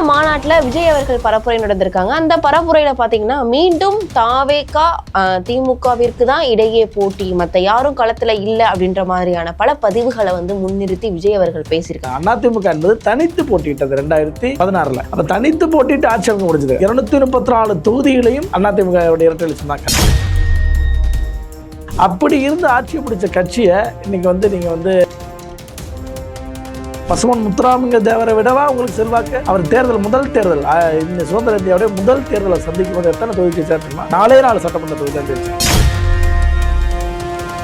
மாநாட்டில் விஜய் அவர்கள் பரப்புரை நடந்திருக்காங்க. அந்த பரப்புரையில பாத்தீங்கன்னா மீண்டும் தாவேகா திமுகவிற்கு தான் இடையே போட்டி, மற்ற யாரும் களத்துல இல்லை அப்படின்ற மாதிரியான பல பதிவுகளை முன்னிறுத்தி விஜய் அவர்கள் பேசியிருக்காங்க. அதிமுக என்பது தனித்து போட்டியிட்டது 2016. அப்ப தனித்து போட்டிட்டு ஆட்சி அமைக்க முடிஞ்சது. 234 தொகுதிகளையும் அதிமுக இரட்டை இலட்சம் தான். அப்படி இருந்து ஆட்சி பிடிச்ச கட்சியை இன்னைக்கு நீங்க பசுமன் முத்துராமலிங்க தேவரை விடவா உங்களுக்கு செல்வாக்கு? அவர் முதல் தேர்தல் இந்த சுதந்திர இந்தியாவுடைய முதல் தேர்தலை சந்திக்கும் போது எத்தனை தொகுதிக்கு சேர்த்துமா? 4 சட்டமன்ற தொகுதி தான் ஜெயிச்சு.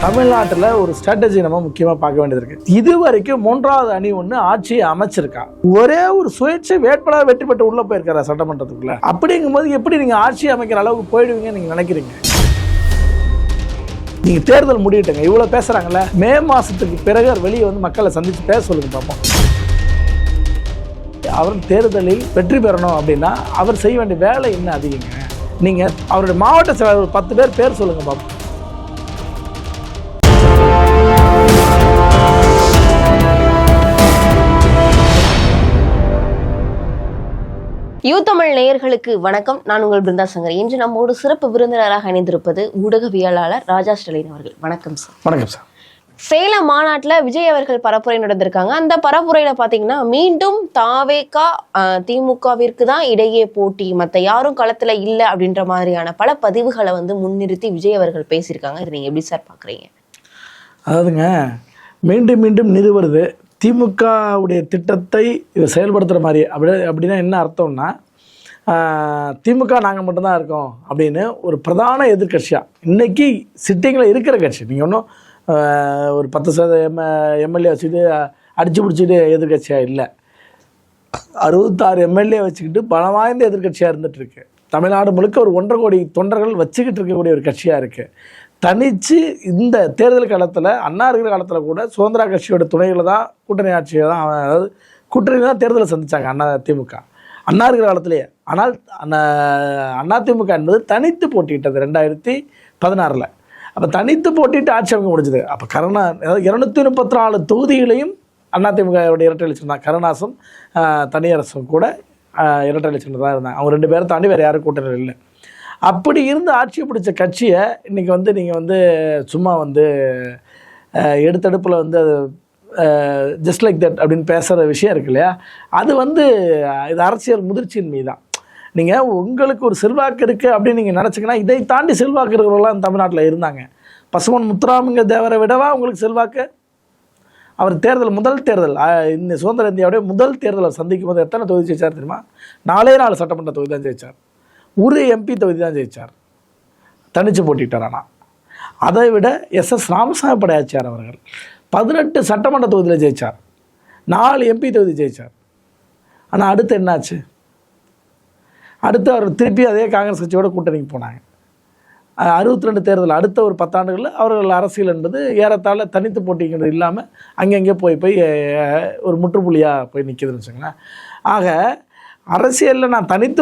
தமிழ்நாட்டில் ஒரு ஸ்ட்ராட்டஜி நம்ம முக்கியமாக பார்க்க வேண்டியது இருக்கு. இதுவரைக்கும் 3வது அணி ஆட்சியை அமைச்சிருக்கா. ஒரே ஒரு சுயேட்சை வேட்பாளர் வெற்றி பெற்று உள்ள போயிருக்காரு சட்டமன்றத்துக்குள்ள. அப்படிங்கும்போது எப்படி நீங்க ஆட்சி அமைக்கிற அளவுக்கு போயிடுவீங்க நீங்க நினைக்கிறீங்க? நீங்க தேர்தல் முடியட்டுங்க, இவ்வளவு பேசுறாங்கல்ல, மே மாசத்துக்கு பிறகு வெளியே மக்களை சந்திச்சு பேச சொல்லுங்க பார்ப்போம். அவர் தேர்தலில் வெற்றி பெறணும் அப்படின்னா அவர் செய்ய வேண்டிய வேலை என்ன அதிகங்க? நீங்க அவருடைய மாவட்ட செயலாளர் 10 பேர் சொல்லுங்க பார்ப்போம். யூத்தமிழ் நேயர்களுக்கு வணக்கம். நான் உங்கள் பிருந்தா சங்கர். இன்று நம்மோடு சிறப்பு விருந்தினராக இணைந்திருப்பது ஊடகவியலாளர் ராஜா ஸ்டாலின் அவர்கள். வணக்கம் சார். வணக்கம் சார். சேலம் மாநாட்டில் விஜய் அவர்கள் பரப்புரை நடந்திருக்காங்க. அந்த பரப்புரையில பாத்தீங்கன்னா மீண்டும் தாவேகா திமுகவிற்கு தான் இடையே போட்டி, மற்ற யாரும் களத்துல இல்லை அப்படின்ற மாதிரியான பல பதிவுகளை முன்னிறுத்தி விஜய் அவர்கள் பேசியிருக்காங்க. இது நீங்க எப்படி சார் பாக்குறீங்க? அதாவதுங்க, மீண்டும் மீண்டும் நிறுவுறது திமுகவுடைய திட்டத்தை செயல்படுத்துகிற மாதிரி. அப்படின்னா என்ன அர்த்தம்னா, திமுக நாங்கள் மட்டும்தான் இருக்கோம் அப்படின்னு ஒரு பிரதான எதிர்கட்சியாக இன்னைக்கு சிட்டிங்கில் இருக்கிற கட்சி. நீங்கள் ஒன்றும் ஒரு 10% எம்எல்ஏ வச்சுக்கிட்டு அடிச்சு பிடிச்சிட்டு எதிர்கட்சியாக இல்லை. 66 எம்எல்ஏ வச்சுக்கிட்டு பலம் வாய்ந்த எதிர்கட்சியாக இருந்துட்டு இருக்கு. தமிழ்நாடு முழுக்க ஒரு 1.5 கோடி தொண்டர்கள் வச்சுக்கிட்டு இருக்கக்கூடிய ஒரு கட்சியாக இருக்குது. தனித்து இந்த தேர்தல் காலத்தில் அண்ணா இருக்கிற காலத்தில் கூட சுதந்திர கட்சியோட துணையில் தான் கூட்டணி ஆட்சியை தான், அதாவது கூட்டணி தான் தேர்தலை சந்தித்தாங்க திமுக அண்ணா இருக்கிற காலத்திலேயே. ஆனால் அதிமுக என்பது தனித்து போட்டியிட்டது 2016. அப்போ தனித்து போட்டிட்டு ஆட்சி அமைக்க முடிஞ்சது. அப்போ 234 தொகுதிகளையும் அதிமுக இரட்டை இலட்சம் தான். கருணாசும் தனியரசும் கூட இரட்டை இலட்சம் தான் இருந்தாங்க. அவங்க 2 பேரை தாண்டி வேறு யாரும் கூட்டணியில் இல்லை. அப்படி இருந்து ஆட்சி பிடிச்ச கட்சியை இன்னைக்கு நீங்கள் சும்மா எடுத்தடுப்பில் அது ஜஸ்ட் லைக் தட் அப்படின்னு பேசுகிற விஷயம் இருக்கு இல்லையா? அது இது அரசியல் முதிர்ச்சியின்மை தான். நீங்கள் உங்களுக்கு ஒரு செல்வாக்கு இருக்குது அப்படின்னு நீங்கள் நினச்சிங்கன்னா, இதை தாண்டி செல்வாக்கு இருக்கிறவங்களாம் தமிழ்நாட்டில் இருந்தாங்க. பசுமன் முத்துராமலிங்க தேவரை விடவா உங்களுக்கு செல்வாக்கு? அவர் முதல் தேர்தல் இந்த சுதந்திர இந்தியாவுடைய முதல் தேர்தலை சந்திக்கும் போது எத்தனை தொகுதி ஜெயிச்சார் தெரியுமா? 4 சட்டமன்ற தொகுதி தான் ஜெயிச்சார். ஒரு எம்பி தொகுதி தான் ஜெயிச்சார், தனிச்சு போட்டிட்டார். ஆனால் அதை விட எஸ் ராமசாமி படையாச்சியார் அவர்கள் 18 சட்டமன்ற தொகுதியில் ஜெயிச்சார், 4 எம்பி தொகுதி ஜெயிச்சார். ஆனால் அடுத்து என்னாச்சு? அடுத்து அவர் திருப்பி அதே காங்கிரஸ் கட்சியோட கூட்டணிக்கு போனாங்க. 62 தேர்தல் அடுத்த ஒரு 10 ஆண்டுகளில் அவர்கள் அரசியல் என்பது ஏறத்தாழ தனித்து போட்டிங்கிறது இல்லாமல் அங்கங்கே போய் ஒரு முற்றுப்புள்ளியாக போய் நிற்கிதுன்னு வச்சுங்களேன். ஆக அரசியலில் நான் தனித்து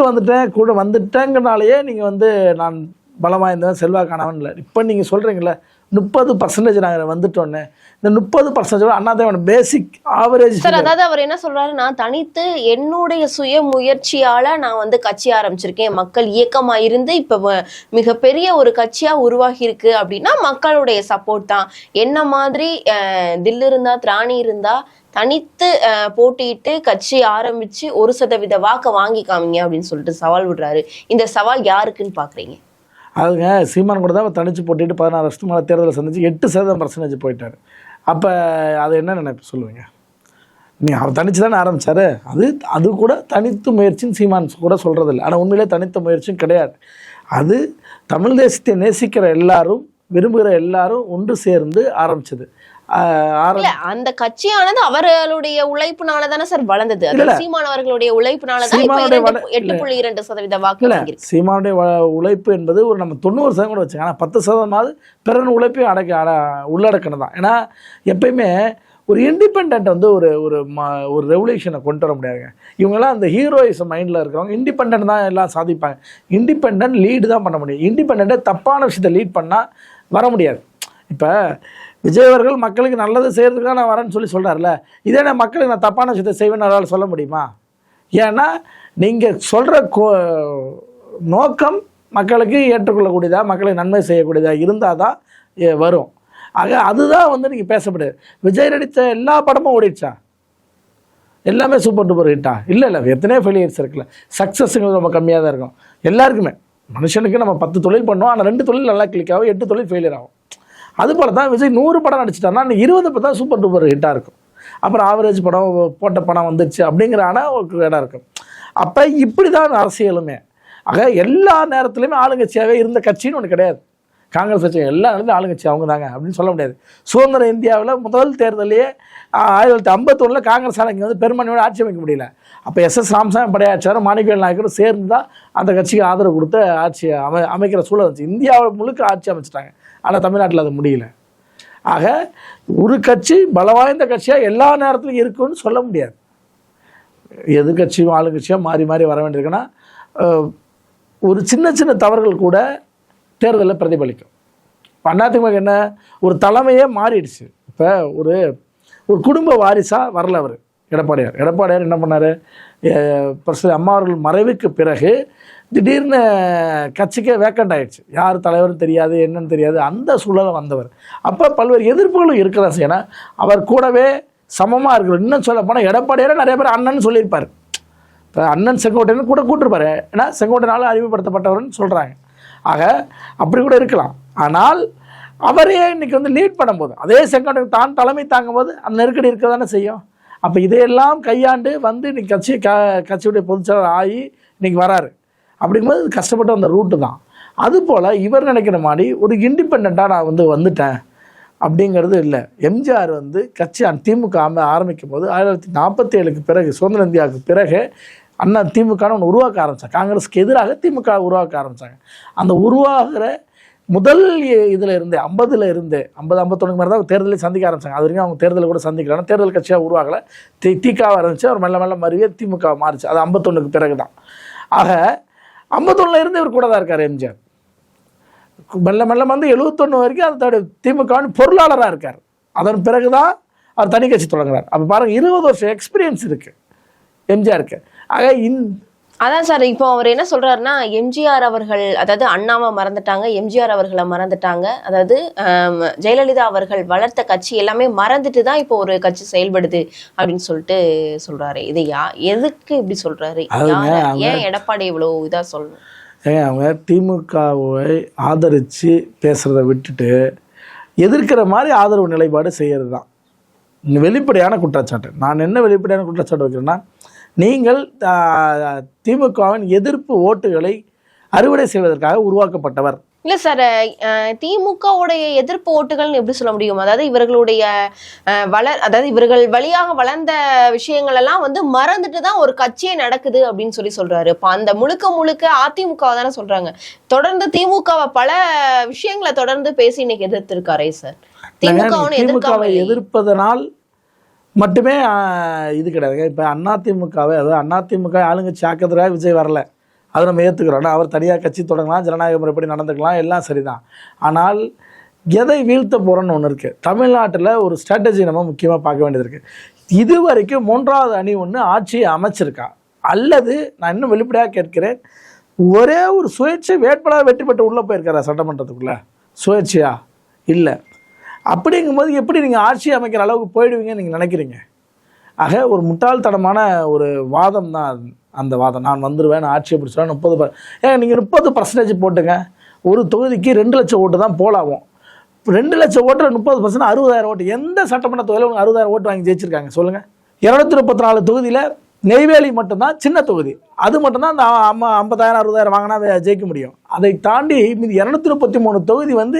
கூட வந்துட்டேங்கிறனாலேயே நீங்கள் நான் பலமாக இருந்தேன் செல்வாக்கானவன் இல்லை. இப்போ நீங்கள் சொல்கிறீங்களே 30% நாங்கள் வந்துட்டோன்னு, இந்த 30% அண்ணாதிமுக பேசிக் ஆவரேஜ் சார். அதாவது அவர் என்ன சொல்றாரு, நான் தனித்து என்னுடைய சுய முயற்சியால நான் கட்சி ஆரம்பிச்சிருக்கேன், மக்கள் இயக்கமா இருந்து இப்ப மிகப்பெரிய ஒரு கட்சியா உருவாகி இருக்கு அப்படின்னா மக்களுடைய சப்போர்ட் தான். என்ன மாதிரி தில்லு இருந்தா திராணி இருந்தா தனித்து போட்டியிட்டு கட்சி ஆரம்பிச்சு 1% வாக்க வாங்கி காமிங்க அப்படின்னு சொல்லிட்டு சவால் விடுறாரு. இந்த சவால் யாருக்குன்னு பாக்குறீங்க? அதுங்க சீமான் கூட தான் தனிச்சு போட்டிட்டு 16 வருஷத்துக்கு மேலே தேர்தலை சந்திச்சு 8% போயிட்டார். அப்போ அது என்ன நினைப்பு சொல்லுவீங்க? அவர் தனிச்சு தானே ஆரம்பித்தார். அது கூட தனித்து முயற்சின்னு சீமான் கூட சொல்கிறதில்ல. ஆனால் உண்மையிலே தனித்த முயற்சியும் கிடையாது. அது தமிழ் தேசத்தை நேசிக்கிற எல்லாரும் விரும்புகிற எல்லாரும் ஒன்று சேர்ந்து ஆரம்பிச்சது. அந்த கட்சியானது அவர்களுடைய உழைப்புனால தானே சார் வளர்ந்தது. சீமான் அவர்களுடைய உழைப்புனால தான் 8.2% வாக்கு வாங்கி. சீமானுடைய உழைப்பு என்பது ஒரு நம்ம 90% கூட வச்சுங்க. ஆனால் 10% பிறன் உழைப்பையும் உள்ளடக்கணும் தான். ஏன்னா எப்பயுமே ஒரு இண்டிபெண்ட் ஒரு ரெவல்யூஷனை கொண்டு வர முடியாதுங்க. இவங்கெல்லாம் அந்த ஹீரோயிசம் மைண்டில் இருக்கிறவங்க இண்டிபெண்ட் தான் எல்லாம் சாதிப்பாங்க. இண்டிபெண்ட் லீடு தான் பண்ண முடியும். இண்டிபெண்ட்டை தப்பான விஷயத்தை லீட் பண்ணால் வர முடியாது. இப்போ விஜய் அவர்கள் மக்களுக்கு நல்லது செய்கிறதுக்காக நான் வரேன்னு சொல்கிறார்ல, இதே நான் மக்களுக்கு நான் தப்பான விஷயத்தை செய்வேன்னு அவரால் சொல்ல முடியுமா? ஏன்னா நீங்கள் சொல்கிற நோக்கம் மக்களுக்கு ஏற்றுக்கொள்ளக்கூடியதா, மக்களுக்கு நன்மை செய்யக்கூடியதா இருந்தால் தான் வரும். ஆக அதுதான் வந்து நீங்கள் பேசப்படுது. விஜய் நடித்த எல்லா படமும் ஓடிடுச்சா? எல்லாமே சூப்பர் டூப்பர் ஹிட்டா? இல்லை, எத்தனையோ ஃபெயிலியர்ஸ் இருக்குல்ல. சக்ஸஸ்ங்கிறது ரொம்ப கம்மியாக தான் இருக்கும் எல்லாருக்குமே. மனுஷனுக்கு நம்ம 10 தொழில் பண்ணோம், ஆனால் 2 தொழில் நல்லா கிளிக் ஆகும், 8 தொழில் ஃபெயிலியர் ஆகும். அதுபோல் தான் விஜய் 100 படம் நடிச்சிட்டாருன்னா 20 படம் தான் சூப்பர் டூப்பர் ஹிட்டாக இருக்கும். அப்புறம் ஆவரேஜ் படம், போட்ட படம் வந்துடுச்சு அப்படிங்கிற ஆனால் ஒரு இடம் இருக்கும். அப்போ இப்படி தான் அரசியலுமே. ஆக எல்லா நேரத்துலையுமே ஆளுங்கட்சியாகவே இருந்த கட்சின்னு ஒன்று கிடையாது. காங்கிரஸ் கட்சி எல்லா நேரத்துலையும் ஆளுங்கட்சி அவங்க தாங்க அப்படின்னு சொல்ல முடியாது. சுதந்திர இந்தியாவில் முதல் தேர்தலையே 1951 காங்கிரஸ் இங்கே வந்து பெரும்பான்மையோட ஆட்சி அமைக்க முடியல. அப்போ எஸ் ராமசாமி படையாச்சாரும் மாணிக்கவேல் நாயக்கரும் சேர்ந்து தான் அந்த கட்சிக்கு ஆதரவு கொடுத்து ஆட்சி அமைக்கிற சூழல் வந்துச்சு. இந்தியாவில் முழுக்க ஆட்சி அமைச்சிட்டாங்க, ஆனால் தமிழ்நாட்டில் அது முடியல. ஆக ஒரு கட்சி பலவாய்ந்த கட்சியாக எல்லா நேரத்துலையும் இருக்குன்னு சொல்ல முடியாது. எதிர்கட்சியும் ஆளுங்கட்சியும் மாறி மாறி வர வேண்டியிருக்குன்னா ஒரு சின்ன சின்ன தவறுகள் கூட தேர்தலில் பிரதிபலிக்கும். அதிமுக என்ன ஒரு தலைமையே மாறிடுச்சு. இப்போ ஒரு குடும்ப வாரிசாக வரல அவர் எடப்பாடியார் என்ன பண்ணார்? பிரசிடண்ட் அம்மா அவர்கள் மறைவுக்கு பிறகு திடீர்னு கட்சிக்கே வேக்கண்ட் ஆகிடுச்சு. யார் தலைவரும் தெரியாது, என்னன்னு தெரியாது, அந்த சூழலை வந்தவர். அப்போ பல்வேறு எதிர்ப்புகளும் இருக்கதான் செய்யணும். ஏன்னா அவர் கூடவே சமமாக இருக்கிற, இன்னும் சொல்ல போனால் எடப்பாடியாரே நிறைய பேர் அண்ணன் சொல்லியிருப்பார். இப்போ அண்ணன் செங்கோட்டையன் கூட கூட்டிருப்பாரு. ஏன்னா செங்கோட்டையனால அறிமுகப்படுத்தப்பட்டவர்னு சொல்கிறாங்க. ஆக அப்படி கூட இருக்கலாம். ஆனால் அவரே இன்னைக்கு வந்து லீட் பண்ணும்போது, அதே செங்கோட்டையன் தான் தலைமை தாங்கும் போது அந்த நெருக்கடி இருக்க தானே செய்யும். அப்போ இதையெல்லாம் கையாண்டு வந்து இன்னைக்கு கட்சியுடைய பொதுச்செயலாளர் ஆகி இன்னைக்கு வராரு. அப்படிங்கும்போது கஷ்டப்பட்டு அந்த ரூட்டு தான். அதுபோல் இவர் நினைக்கிற மாதிரி ஒரு இண்டிபெண்ட்டாக நான் வந்து வந்துட்டேன் அப்படிங்கிறது இல்லை. எம்ஜிஆர் வந்து கட்சி திமுக ஆரம்பிக்கும் போது 1947க்கு பிறகு, சுதந்திர இந்தியாவுக்கு பிறகு அண்ணா திமுகன்னு ஒன்று உருவாக்க ஆரம்பித்தாங்க. காங்கிரஸுக்கு எதிராக திமுக உருவாக்க ஆரம்பித்தாங்க. அந்த உருவாகிற முதல் இதில் இருந்து 50ல் இருந்து 51 மாதிரி தான் தேர்தலை சந்திக்க ஆரம்பித்தாங்க. அது வரைக்கும் அவங்க தேர்தலை கூட சந்திக்கலாம். தேர்தல் கட்சியாக உருவாகலை. திகாவாக இருந்துச்சு. அவர் மெல்ல மெல்ல மறுவே திமுக மாறிச்சு. அது 51க்கு பிறகு தான். ஆக 51ல் இருந்து இவர் கூட தான் இருக்கார் எம்ஜிஆர். மெல்ல மெல்ல வந்து 71 வரைக்கும் அதோட திமுகவின் பொருளாளராக இருக்கார். அதன் பிறகு தான் அவர் தனி கட்சி தொடங்குறார். அப்போ பாருங்கள், 20 வருஷம் எக்ஸ்பீரியன்ஸ் இருக்குது எம்ஜிஆருக்கு. ஆக அதான் சார், இப்போ அவர் என்ன சொல்றாருன்னா, எம்ஜிஆர் அவர்கள், அதாவது அண்ணாவை மறந்துட்டாங்க, எம்ஜிஆர் அவர்களை மறந்துட்டாங்க, அதாவது ஜெயலலிதா அவர்கள் வளர்த்த கட்சி எல்லாமே மறந்துட்டு தான் இப்போ ஒரு கட்சி செயல்படுது அப்படின்னு சொல்லிட்டு சொல்றாரு. இது எதுக்கு இப்படி சொல்றாரு? ஏன் எடப்பாடி இவ்வளவு இதா சொல்லணும்? அவங்க திமுகவை ஆதரித்து பேசுகிறத விட்டுட்டு எதிர்க்கிற மாதிரி ஆதரவு நிலைப்பாடு செய்கிறது தான் வெளிப்படையான குற்றச்சாட்டு. நான் என்ன வெளிப்படையான குற்றச்சாட்டு வைக்கிறேன்னா, நீங்கள் திமுகவின் எதிர்ப்பு ஓட்டுகளை அறுவடை செய்வதற்காக உருவாக்கப்பட்டவர். இல்லை சார், திமுகவுடைய எதிர்ப்பு ஓட்டுகள்னு எப்படி சொல்ல முடியும்? அதாவது இவர்களுடைய அதாவது இவர்கள் வழியாக வளர்ந்த விஷயங்கள் எல்லாம் வந்து மறந்துட்டு தான் ஒரு கட்சியே நடக்குது அப்படின்னு சொல்றாரு. இப்போ அந்த முழுக்க அதிமுகவை தானே சொல்றாங்க. தொடர்ந்து திமுகவை பல விஷயங்களை தொடர்ந்து பேசி இன்னைக்கு எதிர்த்திருக்காரே சார். திமுகவை எதிர்ப்பதனால் மட்டுமே இது கிடையாதுங்க. இப்போ அதிமுகவை, அதாவது அதிமுக ஆளுங்கட்சி ஆக்கிறதுக்காக விஜய் வரல, அதை நம்ம ஏற்றுக்கிறோம். அவர் தனியாக கட்சி தொடங்கலாம், ஜனநாயக முறைப்படி நடந்துக்கலாம், எல்லாம் சரிதான். ஆனால் எதை வீழ்த்த போகிறோன்னு ஒன்று இருக்குது. தமிழ்நாட்டில் ஒரு ஸ்ட்ராட்டஜி நம்ம முக்கியமாக பார்க்க வேண்டியது இருக்குது. இது வரைக்கும் 3வது அணி ஒன்று ஆட்சியை அமைச்சிருக்கா? அல்லது நான் இன்னும் வெளிப்படையாக கேட்கிறேன், ஒரே ஒரு சுயேட்சை வேட்பாளர் வெற்றி பெற்று உள்ளே போயிருக்காரா சட்டமன்றத்துக்குள்ளே? சுயேட்சையா? இல்லை. அப்படிங்கும்போது எப்படி நீங்கள் ஆட்சி அமைக்கிற அளவுக்கு போயிடுவீங்கன்னு நீங்கள் நினைக்கிறீங்க? ஆக ஒரு முட்டாள்தனமான ஒரு வாதம் தான் அந்த வாதம். நான் வந்துடுவேன், ஆட்சியை பிடிச்சிடுவேன், 30 நீங்கள் 30% போட்டுங்க. ஒரு தொகுதிக்கு 2 லட்சம் ஓட்டு தான் போலாகும். 2 லட்சம் ஓட்டில் 30% 60,000 ஓட்டு. எந்த சட்டமன்ற தொகுதியில் 60,000 ஓட்டு வாங்கி ஜெயிச்சிருக்காங்க சொல்லுங்கள்? 234 தொகுதியில் நெய்வேலி மட்டும்தான் சின்ன தொகுதி. அது மட்டும்தான் அந்த 50,000 60,000 வாங்கினா ஜெயிக்க முடியும். அதை தாண்டி மீது 233 தொகுதி வந்து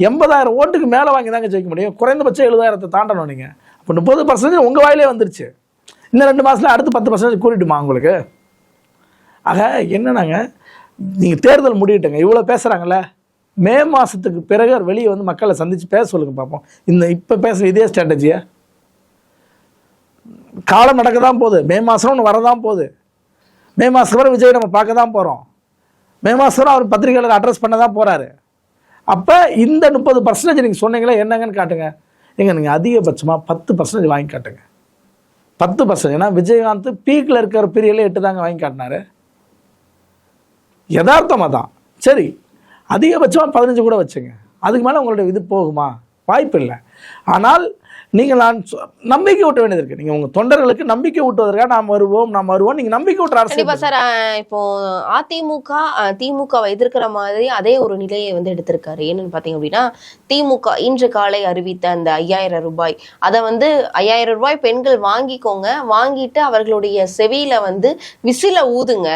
80,000 ஓட்டுக்கு மேலே வாங்கி தாங்க ஜெயிக்க முடியும். குறைந்தபட்சம் 70,000 தாண்டணும் நீங்கள். அப்போ 30% உங்கள் வாயிலே வந்துருச்சு. இன்னும் 2 மாதத்தில் அடுத்து 10% கூட்டிட்டுமா உங்களுக்கு? ஆக என்னன்னாங்க, நீங்கள் தேர்தல் முடிவிட்டுங்க, இவ்வளோ பேசுகிறாங்களே, மே மாதத்துக்கு பிறகு வெளியே வந்து மக்களை சந்தித்து பேச சொல்லுங்க பார்ப்போம். இப்போ பேசுகிற இதே ஸ்ட்ராட்டஜியை காலம் நடக்க தான் போகுது. மே மாதம் ஒன்று வரதான் போகுது. மே மாதம் வரை விஜய் நம்ம பார்க்க தான் போகிறோம். மே மாதம் வரை அவர் பத்திரிகையாளர் அட்ரஸ் பண்ண தான் போகிறாரு. அப்போ இந்த 30% நீங்கள் சொன்னீங்களே என்னங்கன்னு காட்டுங்க. நீங்கள் அதிகபட்சமாக 10% வாங்கி காட்டுங்க. 10%. ஏன்னா விஜயகாந்த் பீக்கில் இருக்கிற பீரியடில் 8 தாங்க வாங்கி காட்டினாரு. யதார்த்தமாக தான். சரி, அதிகபட்சமாக 15 கூட வச்சுங்க. அதுக்கு மேலே உங்களுடைய இது போகுமா? வாய்ப்பு இல்லை. ஆனால் நீங்கள் நம்பிக்கை ஊட்ட வேண்டியது இருக்குது. நீங்கள் உங்கள் தொண்டர்களுக்கு நம்பிக்கை ஊட்டுவதற்காக நாம் வருவோம் நீங்கள் நம்பிக்கை ஊட்டுற அரசு. கண்டிப்பா சார். இப்போ திமுக எதிர்க்கிற மாதிரி அதே ஒரு நிலையை வந்து எடுத்திருக்காரு. என்னன்னு பாத்தீங்க அப்படின்னா, திமுக இன்று காலை அறிவித்த அந்த 5000 ரூபாய், அதை வந்து 5000 ரூபாய் பெண்கள் வாங்கிக்கோங்க, வாங்கிட்டு அவர்களுடைய செவியில வந்து விசில ஊதுங்க,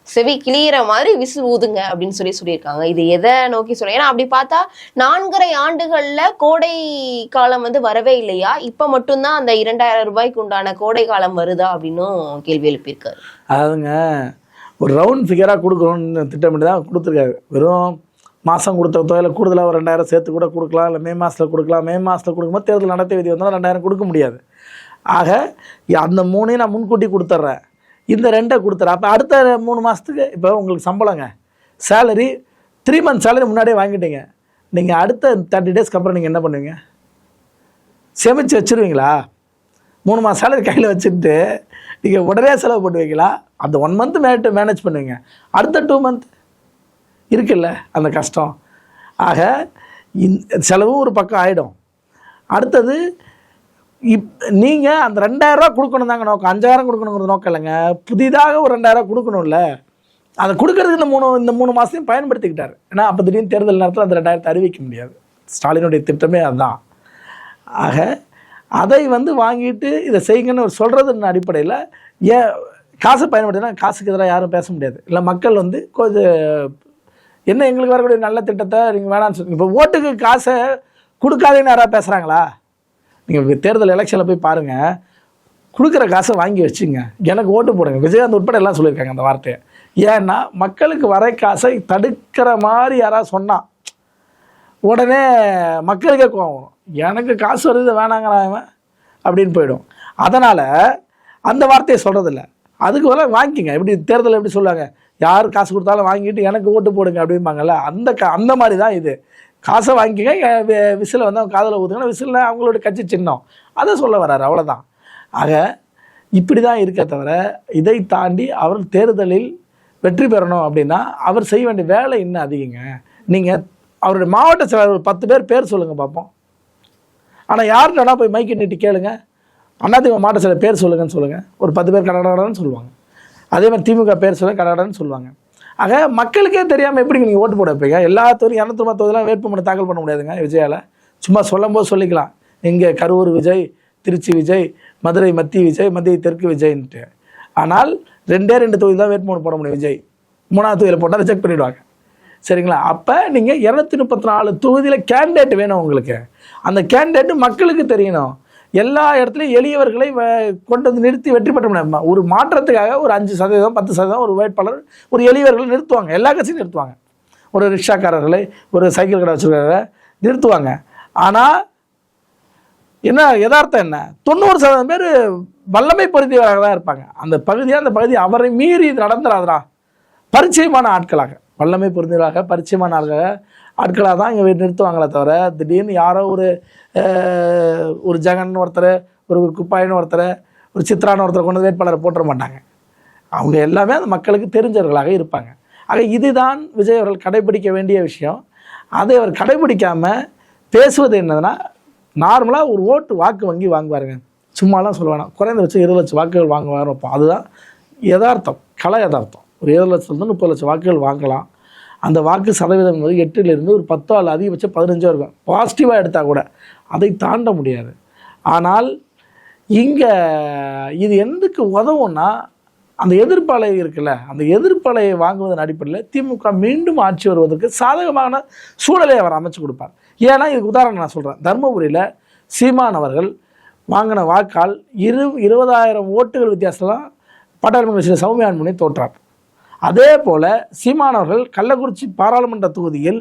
செவி கிளியிற மாதிரி விசில் ஊதுங்க அப்படின்னு சொல்லியிருக்காங்க. இது எதை நோக்கி சொல்ல? ஏன்னா அப்படி பார்த்தா 4.5 ஆண்டுகள்ல கோடை காலம் வந்து வரவே இல்லையா? இப்ப மட்டும்தான் அந்த 2000 ரூபாய்க்கு உண்டான கோடை காலம் வருதா அப்படின்னும் கேள்வி எழுப்பியிருக்காரு. அதுங்க ஒரு ரவுண்ட் ஃபிகராக கொடுக்கணும்னு திட்டமிட்டு தான் கொடுத்துருக்காரு. வெறும் மாதம் கொடுத்த தொகையில் கூடுதலாக ஒரு 2000 சேர்த்து கூட கொடுக்கலாம், இல்லை மே மாதத்தில் கொடுக்கலாம். மே மாதத்தில் கொடுக்கும்போது தேர்தல் நடத்தை விதி வந்தாலும் 2000 கொடுக்க முடியாது. ஆக அந்த 3 நான் முன்கூட்டி கொடுத்துட்றேன், இந்த 2 கொடுத்துறேன். அப்போ அடுத்த 3 மாதத்துக்கு இப்போ உங்களுக்கு சம்பளங்க, சேலரி 3 மந்த் சேலரி முன்னாடியே வாங்கிட்டீங்க. நீங்கள் அடுத்த 30 டேஸ்க்கு அப்புறம் நீங்கள் என்ன பண்ணுவீங்க? சேமித்து வச்சுருவீங்களா? 3 மாதம் சேலரி கையில் வச்சுட்டு நீங்கள் உடனே செலவு பண்ணுவீங்களா? அந்த 1 மந்த் மேனேஜ் பண்ணுவீங்க. அடுத்த 2 மந்த் இருக்குல்ல அந்த கஷ்டம். ஆக செலவும் ஒரு பக்கம் ஆகிடும். அடுத்தது நீங்கள் அந்த 2000 ரூபா கொடுக்கணும் தாங்க நோக்கம். 5000 கொடுக்கணுங்கிறது நோக்கம் இல்லைங்க. புதிதாக ஒரு 2000 கொடுக்கணும்ல, அதை கொடுக்கறதுக்கு இந்த 3 மாதத்தையும் பயன்படுத்திக்கிட்டார். ஏன்னா அப்போ திடீர்னு தேர்தல் நேரத்தில் அந்த 2000 அறிவிக்க முடியாது. ஸ்டாலினுடைய திட்டமே அதுதான். ஆக அதை வந்து வாங்கிட்டு இதை செய்யுங்கன்னு சொல்கிறதுன்னு அடிப்படையில் ஏன் காசை பயன்படுத்தினா காசுக்கு எதிராக யாரும் பேச முடியாது. இல்லை மக்கள் வந்து கொஞ்சம் என்ன எங்களுக்கு வரக்கூடிய நல்ல திட்டத்தை நீங்கள் வேணான்னு சொல்லி இப்போ ஓட்டுக்கு காசை கொடுக்காதேன்னு யாராவது பேசுகிறாங்களா? நீங்கள் தேர்தல் எலெக்ஷனில் போய் பாருங்கள், கொடுக்குற காசை வாங்கி வச்சுங்க, எனக்கு ஓட்டு போடுங்க. விஜயகாந்த் உட்பட எல்லாம் சொல்லியிருக்காங்க அந்த வார்த்தையை. ஏன்னா மக்களுக்கு வர காசை தடுக்கிற மாதிரி யாராவது சொன்னான் உடனே மக்களுக்கே கோவம் வரும். எனக்கு காசு வருது வேணாங்கிறான் அப்படின்னு போயிடும். அதனால் அந்த வார்த்தையை சொல்கிறதில்ல. அதுக்கு வர வாங்கிக்கங்க. எப்படி தேர்தலில் எப்படி சொல்லுவாங்க, யார் காசு கொடுத்தாலும் வாங்கிட்டு எனக்கு ஓட்டு போடுங்க அப்படிம்பாங்கல்ல, அந்த மாதிரி தான் இது. காசை வாங்கிக்கங்க, விசிலை வந்து அவங்க காதில் ஊற்றுங்கன்னா விசிலில் அவங்களோட கட்சி சின்னம், அதை சொல்ல வர்றாரு, அவ்வளோதான். ஆக இப்படி தான் இருக்க தவிர இதை தாண்டி அவர் தேர்தலில் வெற்றி பெறணும் அப்படின்னா அவர் செய்ய வேண்டிய வேலை இன்னும் அதிகங்க. நீங்கள் அவருடைய மாவட்ட செயலாளர் 10 பேர் சொல்லுங்கள் பார்ப்போம். ஆனால் யார்கிட்டனா போய் மைக்கை நீட்டி கேளுங்க, அதிமுக மாவட்ட செயலாளர் பேர் சொல்லுங்கன்னு சொல்லுங்கள், ஒரு 10 பேர் கடகடன்னு சொல்லுவாங்க. அதே மாதிரி திமுக பேர் சொல்லுங்க கடகடன்னு சொல்லுவாங்க. ஆக மக்களுக்கே தெரியாமல் எப்படி நீங்கள் ஓட்டு போட வைப்பீங்க? எல்லா தொகுதியும் 230 வேட்புமனு தாக்கல் பண்ண முடியாதுங்க விஜயால். சும்மா சொல்லும் போது சொல்லிக்கலாம், இங்கே கரூர் விஜய், திருச்சி விஜய், மதுரை மத்திய விஜய், மத்திய தெற்கு விஜய்ன்ட்டு. ஆனால் 2 தொகுதி தான் வேட்புமனு போட முடியும் விஜய். 3ஆவது தொகுதியில் போட்டால் ரிஜெக்ட் பண்ணிவிடுவாங்க. சரிங்களா? அப்போ நீங்கள் 234 தொகுதியில் கேண்டிடேட் வேணும் உங்களுக்கு. அந்த கேண்டிடேட்டு மக்களுக்கு தெரியணும். எல்லா இடத்துலையும் எளியவர்களை கொண்டு வந்து நிறுத்தி வெற்றி பெற்ற முடியாது. ஒரு மாற்றத்துக்காக ஒரு 5%, 10% ஒரு வேட்பாளர் ஒரு எளியவர்களை நிறுத்துவாங்க. எல்லா கட்சியும் நிறுத்துவாங்க. ஒரு ரிக்ஷாக்காரர்களை, ஒரு சைக்கிள் கடை வச்சுருக்கார நிறுத்துவாங்க. ஆனால் என்ன யதார்த்தம் என்ன, 90% பேர் வல்லமை பொருந்தியவராக தான் இருப்பாங்க. அந்த பகுதி அவரை மீறி இது நடந்துடாதா, பரிச்சயமான ஆட்களாக, வல்லமை பொருந்தியவராக பரிச்சயமான ஆட்களாக தான் இங்கே நிறுத்துவாங்களே தவிர திடீர்னு யாரோ ஒரு ஜெகன் ஒருத்தர், ஒரு குப்பாயின்னு ஒருத்தர், ஒரு சித்ரான்னு ஒருத்தர் கொண்டு வேட்பாளரை போட்டுற மாட்டாங்க. அவங்க எல்லாமே அந்த மக்களுக்கு தெரிஞ்சவர்களாக இருப்பாங்க. ஆக இதுதான் விஜய் அவர்கள் கடைபிடிக்க வேண்டிய விஷயம். அதை அவர் கடைபிடிக்காமல் பேசுவது என்னதுன்னா, நார்மலாக ஒரு வாக்கு வங்கி வாங்குவாருங்க. சும்மாலாம் சொல்லுவாங்க, குறைந்தபட்சம் 20 லட்சம் வாக்குகள் வாங்குவார் வைப்போம். அதுதான் யதார்த்தம், யதார்த்தம். ஒரு 7 லட்சத்துலேருந்து 30 லட்சம் வாக்குகள் வாங்கலாம். அந்த வாக்கு சதவீதம் வந்து 8லிருந்து ஒரு 10 அதிகபட்சம் 15 இருக்கும். பாசிட்டிவாக எடுத்தால் கூட அதை தாண்ட முடியாது. ஆனால் இங்கே இது எதுக்கு உதவும்னா, அந்த எதிர்ப்பாலை இருக்குல்ல, அந்த எதிர்ப்பாலையை வாங்குவதன் அடிப்படையில் திமுக மீண்டும் ஆட்சி வருவதற்கு சாதகமான சூழலை அவர் அமைச்சு கொடுப்பார். ஏன்னா இதுக்கு உதாரணம் நான் சொல்கிறேன். தருமபுரியில் சீமான் அவர்கள் வாங்கின வாக்கால் 20,000 ஓட்டுகள் வித்தியாசம்லாம் பாட்டாளி கட்சியில் சௌமியா அன்புமணி தோற்றார். அதே போல் சீமான் அவர்கள் கள்ளக்குறிச்சி பாராளுமன்ற தொகுதியில்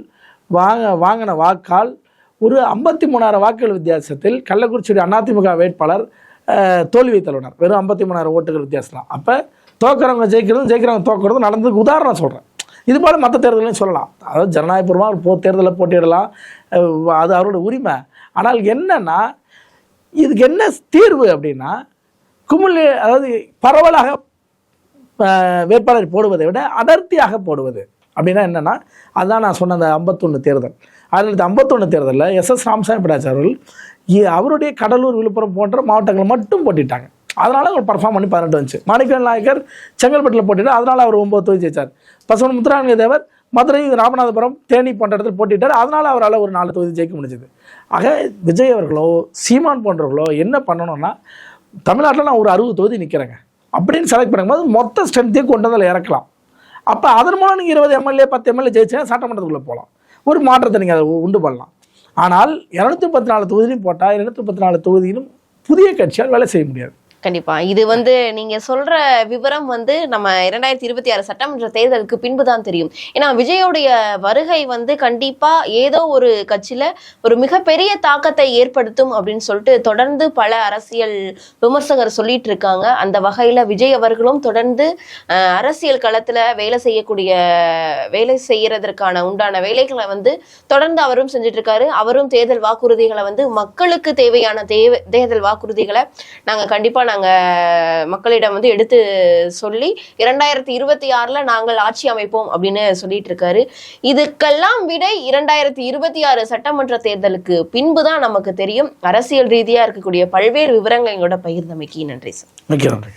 வாங்கின வாக்கால் ஒரு 53,000 வாக்குகள் வித்தியாசத்தில் கள்ளக்குறிச்சியுடைய அதிமுக வேட்பாளர் தோல்வி தழுவினார். வெறும் 53,000 ஓட்டுகள் வித்தியாசம். அப்போ தோக்கிறவங்க ஜெயிக்கிறவங்க தோக்கிறதும் நடந்ததுக்கு உதாரணம் சொல்கிறேன். இது போல் மற்ற தேர்தலையும் சொல்லலாம். அதாவது ஜனநாயகபூர்வமாக தேர்தலில் போட்டியிடலாம், அது அவரோட உரிமை. ஆனால் என்னன்னா, இதுக்கு என்ன தீர்வு அப்படின்னா, குமிழ் அதாவது பரவலாக வேட்பாளர் போடுவதை விட அடர்த்தியாக போடுவது அப்படின்னா என்னென்னா, அதுதான் நான் சொன்ன அந்த 51 தேர்தல். அதில் 51 தேர்தலில் எஸ் ராமசாமி பிடாச்சி அவர்கள் அவருடைய கடலூர், விழுப்புரம் போன்ற மாவட்டங்களை மட்டும் போட்டிட்டாங்க. அதனால் அவர் பர்ஃபார்ம் பண்ணி 18 வந்துச்சு. மாணிக்கவேல் நாயக்கர் செங்கல்பட்டில் போட்டிட்டார், அதனால் அவர் 9 தொகுதி ஜெயிச்சார். பசுவன் முத்துராமலிங்க தேவர் மதுரை, ராமநாதபுரம், தேனி போன்ற இடத்துல போட்டிட்டார், அதனால் அவரால் ஒரு 4 தொகுதி ஜெயிக்க முடிஞ்சது. ஆக விஜய் அவர்களோ சீமான் போன்றவர்களோ என்ன பண்ணணும்னா, தமிழ்நாட்டில் நான் ஒரு 60 தொகுதி நிற்கிறேங்க அப்படின்னு செலக்ட் பண்ணும்போது மொத்த ஸ்ட்ரென்த்தையும் கொண்டு வந்து இறக்கலாம். அப்போ அதன் மூலம் நீங்கள் 20 எம்எல்ஏ 10 எம்எல்ஏ ஜெயிச்சா சட்டமன்றத்துக்குள்ளே போகலாம், ஒரு மாற்றத்தை நீங்கள் அதை உண்டு பண்ணலாம். ஆனால் 234 தொகுதியிலும் போட்டால் 234 தொகுதியிலும் புதிய கட்சியால் வேலை செய்ய முடியாது. கண்டிப்பா. இது நீங்க சொல்ற விவரம் நம்ம 2026 சட்டமன்ற தேர்தலுக்கு பின்புதான் தெரியும். ஏன்னா விஜயோடைய வருகை கண்டிப்பா ஏதோ ஒரு கட்சியில ஒரு மிகப்பெரிய தாக்கத்தை ஏற்படுத்தும் அப்படின்னு சொல்லிட்டு தொடர்ந்து பல அரசியல் விமர்சகர் சொல்லிட்டு இருக்காங்க. அந்த வகையில விஜய் அவர்களும் தொடர்ந்து அரசியல் களத்துல வேலை செய்யறதற்கான உண்டான வேலைகளை தொடர்ந்து அவரும் செஞ்சுட்டு இருக்காரு. அவரும் தேர்தல் வாக்குறுதிகளை மக்களுக்கு தேவையான தேர்தல் வாக்குறுதிகளை நாங்க கண்டிப்பா மக்களிடம் எடுத்து சொல்லி 2026 நாங்கள் ஆட்சி அமைப்போம் அப்படின்னு சொல்லிட்டு இருக்காரு. இதுக்கெல்லாம் விடை 2026 சட்டமன்ற தேர்தலுக்கு பின்புதான் நமக்கு தெரியும். அரசியல் ரீதியா இருக்கக்கூடிய பல்வேறு விவரங்கள் எங்களோட பகிர்ந்தமைக்கு நன்றி சார். நன்றி.